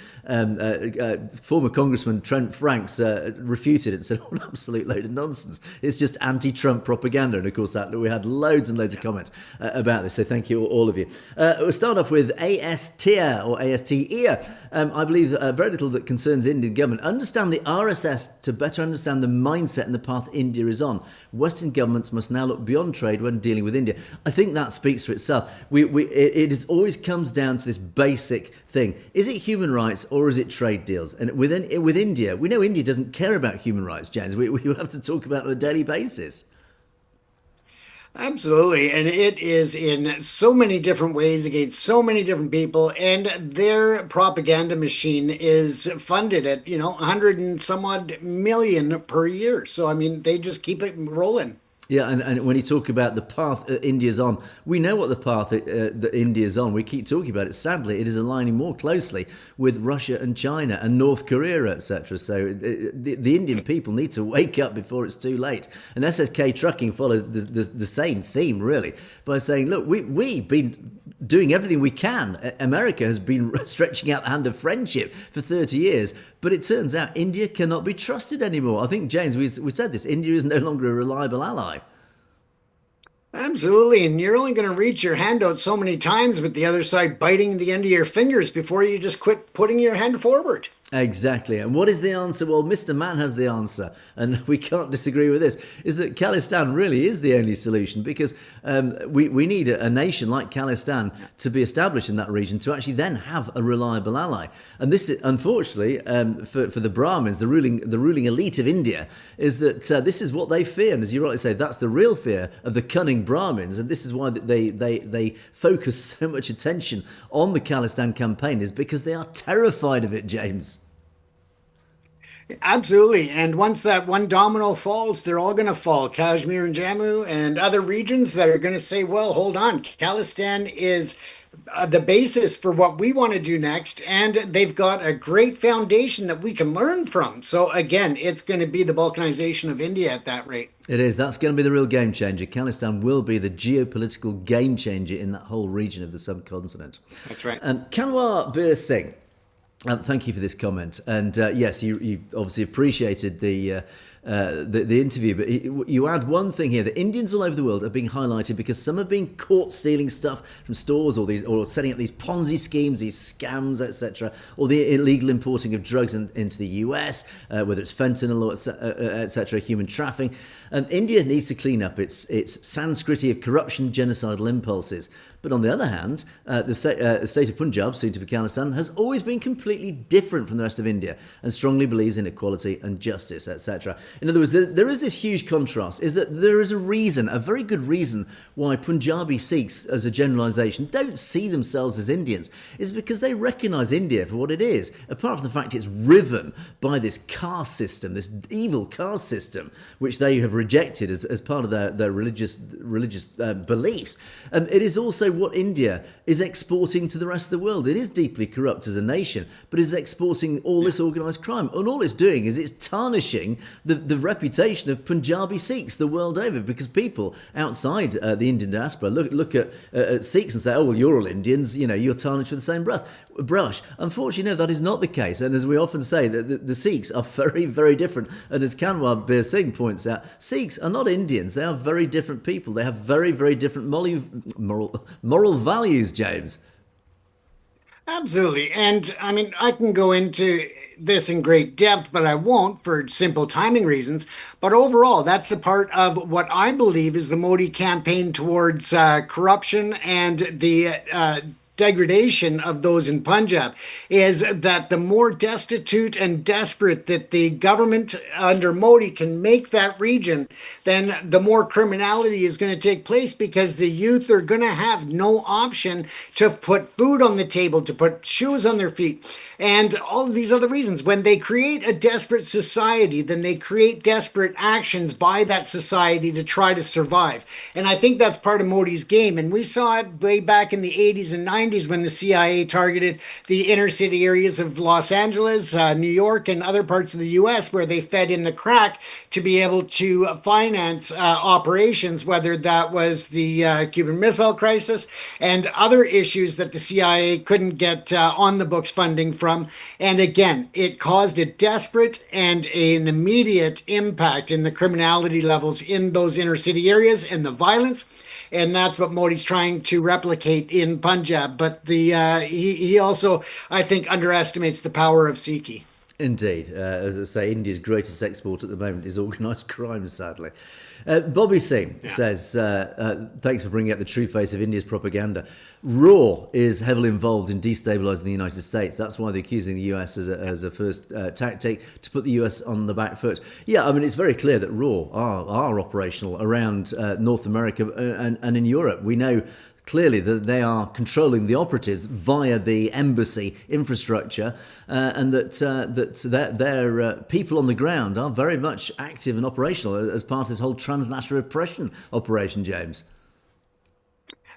former Congressman Trent Franks refuted it and said, an absolute load of nonsense. It's just anti-Trump propaganda. And of course, we had loads and loads of comments about this. So thank you, all of you. We'll start off with ASTIA or ASTIA. I believe very little that concerns Indian government. Understand the RSS to better understand the mindset and the path India is on. Western governments must now look beyond trade when dealing with India. I think that speaks for itself. It is always comes down to this basic thing. Is it human rights or is it trade deals? And with India, we know India doesn't care about human rights, James. We have to talk about it on a daily basis. Absolutely. And it is in so many different ways against so many different people. And their propaganda machine is funded at, 100 and some odd million per year. So, they just keep it rolling. Yeah, and when you talk about the path India's on, we know what the path that India's on. We keep talking about it. Sadly, it is aligning more closely with Russia and China and North Korea, etc. So the Indian people need to wake up before it's too late. And SSK Trucking follows the same theme, really, by saying, look, we've been doing everything we can. America has been stretching out the hand of friendship for 30 years, but it turns out India cannot be trusted anymore. I think, James, we said this, India is no longer a reliable ally. Absolutely, and you're only going to reach your hand out so many times with the other side biting the end of your fingers before you just quit putting your hand forward. Exactly. And what is the answer? Well, Mr. Man has the answer, and we can't disagree with this, is that Khalistan really is the only solution, because we need a nation like Khalistan to be established in that region to actually then have a reliable ally. And this, unfortunately, for the Brahmins, the ruling elite of India, is that this is what they fear. And as you rightly say, that's the real fear of the cunning Brahmins. And this is why they focus so much attention on the Khalistan campaign, is because they are terrified of it, James. Absolutely. And once that one domino falls, they're all going to fall. Kashmir and Jammu and other regions that are going to say, well, hold on, Khalistan is the basis for what we want to do next. And they've got a great foundation that we can learn from. So again, it's going to be the Balkanization of India at that rate. It is. That's going to be the real game changer. Khalistan will be the geopolitical game changer in that whole region of the subcontinent. That's right. Kanwar Bir Singh, thank you for this comment. And yes, you obviously appreciated the interview, but you add one thing here: that Indians all over the world are being highlighted because some have been caught stealing stuff from stores, or setting up these Ponzi schemes, these scams, etc., or the illegal importing of drugs into the US, whether it's fentanyl or etc., human trafficking. India needs to clean up its Sanskriti of corruption, genocidal impulses. But on the other hand, the state of Punjab, soon to be Khalistan, has always been completely different from the rest of India and strongly believes in equality and justice, etc. In other words, there is this huge contrast, is that there is a reason, a very good reason, why Punjabi Sikhs, as a generalisation, don't see themselves as Indians. It's because they recognise India for what it is, apart from the fact it's riven by this caste system, this evil caste system, which they have rejected as part of their religious beliefs. It is also what India is exporting to the rest of the world. It is deeply corrupt as a nation, but is exporting all this organised crime. And all it's doing is it's tarnishing the reputation of Punjabi Sikhs the world over, because people outside the Indian diaspora look at Sikhs and say, oh, well, you're all Indians, you're tarnished with the same brush. Unfortunately, no, that is not the case. And as we often say, the Sikhs are very, very different. And as Kanwar Bir Singh points out, Sikhs are not Indians. They are very different people. They have very, very different moral values, James. Absolutely. And I mean, I can go into this in great depth, but I won't for simple timing reasons. But overall, that's a part of what I believe is the Modi campaign towards corruption and the degradation of those in Punjab, is that the more destitute and desperate that the government under Modi can make that region, then the more criminality is going to take place, because the youth are going to have no option to put food on the table, to put shoes on their feet, and all of these other reasons. When they create a desperate society, then they create desperate actions by that society to try to survive. And I think that's part of Modi's game. And we saw it way back in the 80s and 90s when the CIA targeted the inner city areas of Los Angeles, New York, and other parts of the US, where they fed in the crack to be able to finance operations, whether that was the Cuban Missile Crisis and other issues that the CIA couldn't get on the books funding from. And again, it caused a desperate and an immediate impact in the criminality levels in those inner city areas and the violence. And that's what Modi's trying to replicate in Punjab. But he also, I think, underestimates the power of Sikhi. Indeed. As I say, India's greatest export at the moment is organised crime, sadly. Bobby Singh says, thanks for bringing out the true face of India's propaganda. RAW is heavily involved in destabilising the United States. That's why they're accusing the US as a first tactic to put the US on the back foot. Yeah, I mean, it's very clear that RAW are operational around North America and in Europe. We know clearly that they are controlling the operatives via the embassy infrastructure, and that their people on the ground are very much active and operational as part of this whole transnational repression operation, James.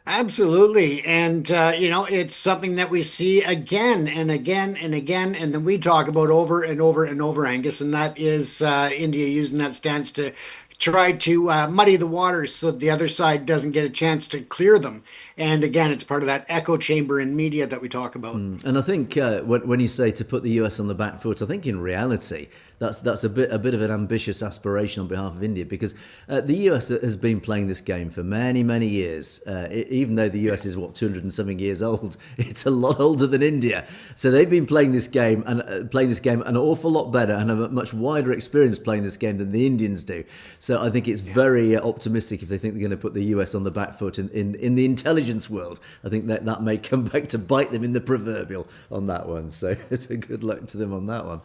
Absolutely. And, it's something that we see again and again and again, and then we talk about over and over and over, Angus, and that is India using that stance to try to muddy the waters so that the other side doesn't get a chance to clear them. And again, it's part of that echo chamber in media that we talk about. And I think when you say to put the US on the back foot, I think in reality that's a bit of an ambitious aspiration on behalf of India, because the US has been playing this game for many years. Even though the US is 200 and something years old, it's a lot older than India. So they've been playing this game an awful lot better and have a much wider experience playing this game than the Indians do. So I think it's very optimistic if they think they're going to put the US on the back foot in the intelligence world. I think that may come back to bite them in the proverbial on that one. So it's a good luck to them on that one.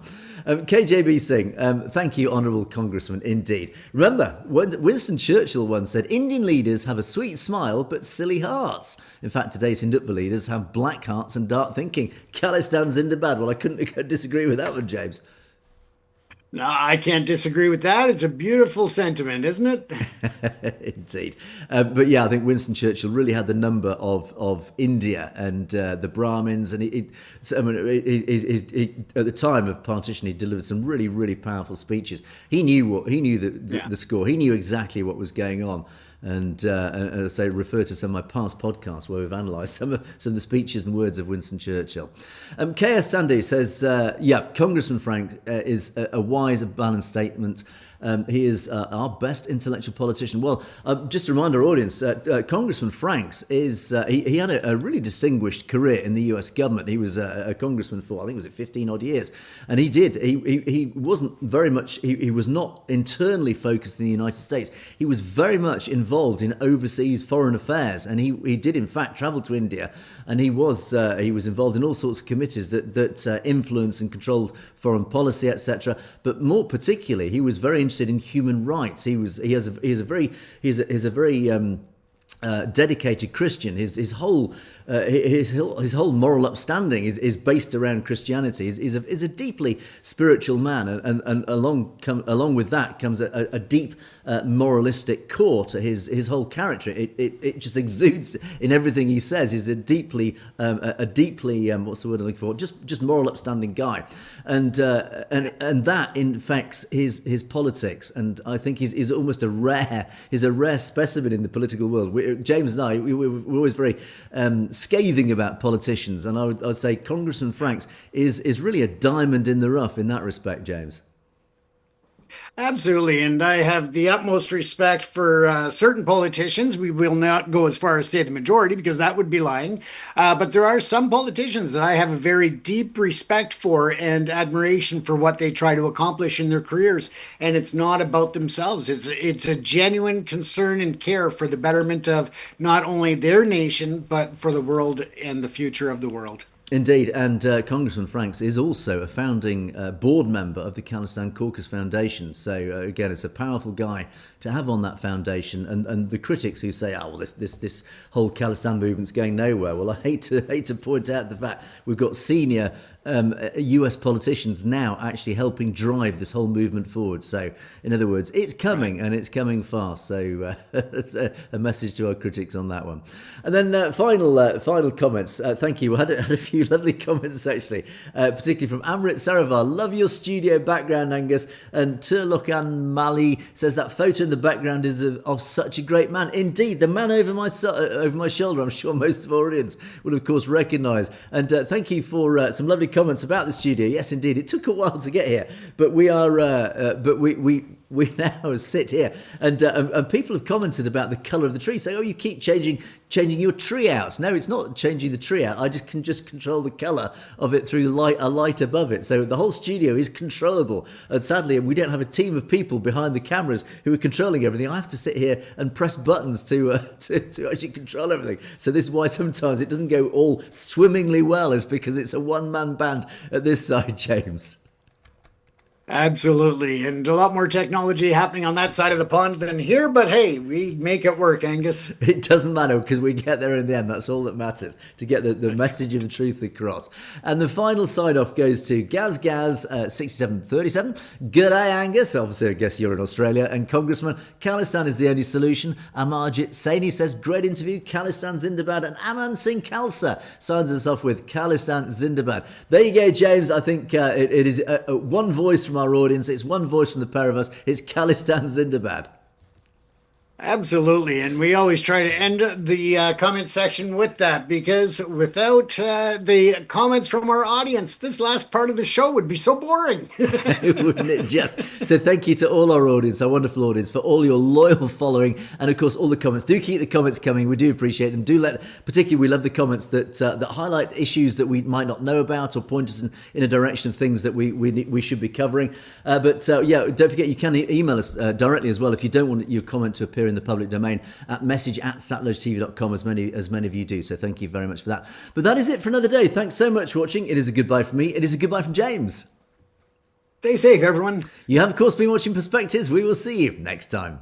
KJB Singh, thank you, Honourable Congressman, indeed. Remember, Winston Churchill once said, Indian leaders have a sweet smile but silly hearts. In fact, today's Hindutva leaders have black hearts and dark thinking. Khalistan Zindabad. Well, I couldn't disagree with that one, James. No, I can't disagree with that. It's a beautiful sentiment, isn't it? Indeed. But yeah, I think Winston Churchill really had the number of India and the Brahmins. And at the time of partition, he delivered some really powerful speeches. He knew the score. He knew exactly what was going on. And as I say, refer to some of my past podcasts where we've analysed some of the speeches and words of Winston Churchill. KS Sandhu says, Congressman Frank is a wise and balanced statement. He is our best intellectual politician. Well, just to remind our audience, Congressman Franks is he had a really distinguished career in the US government. He was a congressman for, I think, was it 15 odd years, and he wasn't very much. He was not internally focused in the United States. He was very much involved in overseas foreign affairs, and he did in fact travel to India, and he was involved in all sorts of committees that influenced and controlled foreign policy, etc. But more particularly, he was very interested in human rights. He has a very dedicated Christian. His whole moral upstanding is based around Christianity. He's a deeply spiritual man, and along with that comes a deep moralistic core to his whole character. It just exudes in everything he says. He's a deeply what's the word I'm looking for? Just moral upstanding guy, and that infects his politics. And I think he's almost a rare specimen in the political world. James and I, we're always very scathing about politicians, and I would say Congressman Franks is really a diamond in the rough in that respect, James. Absolutely, and I have the utmost respect for certain politicians. We will not go as far as say the majority, because that would be lying. But there are some politicians that I have a very deep respect for and admiration for what they try to accomplish in their careers. And it's not about themselves. It's a genuine concern and care for the betterment of not only their nation, but for the world and the future of the world. Indeed, and Congressman Franks is also a founding board member of the Khalistan Caucus Foundation. So again, it's a powerful guy to have on that foundation. And the critics who say, "Oh, well, this whole Khalistan movement's going nowhere." Well, I hate to point out the fact we've got senior US politicians now actually helping drive this whole movement forward. So, in other words, it's coming, and it's coming fast. So that's a message to our critics on that one. And then final comments. Thank you. We had a few lovely comments actually, particularly from Amrit Saravar. Love your studio background, Angus. And Turlokan Mali says that photo in the background is of such a great man. Indeed, the man over my shoulder, I'm sure most of our audience will of course recognise. And thank you for some lovely comments about the studio. Yes, indeed, it took a while to get here, but we now sit here, and people have commented about the colour of the tree, saying, "Oh, you keep changing your tree out." No, it's not changing the tree out. I can just control the colour of it through a light above it. So the whole studio is controllable. And sadly, we don't have a team of people behind the cameras who are controlling everything. I have to sit here and press buttons to actually control everything. So this is why sometimes it doesn't go all swimmingly well, is because it's a one-man band at this side, James. Absolutely, and a lot more technology happening on that side of the pond than here, but hey, we make it work, Angus. It doesn't matter, because we get there in the end. That's all that matters, to get the message of the truth across. And the final sign-off goes to Gaz 6737. G'day, Angus. Obviously, I guess you're in Australia. And Congressman, Khalistan is the only solution. Amarjit Saini says, great interview, Khalistan Zindabad. And Aman Singh Khalsa signs us off with Khalistan Zindabad. There you go, James. I think it is one voice from our audience. It's one voice from the pair of us. It's Khalistan Zindabad. Absolutely, and we always try to end the comment section with that, because without the comments from our audience, this last part of the show would be so boring. Wouldn't it just? So thank you to all our audience, our wonderful audience, for all your loyal following, and of course all the comments. Do keep the comments coming. We do appreciate them. Particularly we love the comments that highlight issues that we might not know about, or point us in a direction of things that we should be covering. But don't forget, you can email us directly as well if you don't want your comment to appear in the public domain at message@satellotv.com, as many of you do. So thank you very much for that. But that is it for another day. Thanks so much for watching. It is a goodbye from me. It is a goodbye from James. Stay safe, everyone. You have, of course, been watching Perspectives. We will see you next time.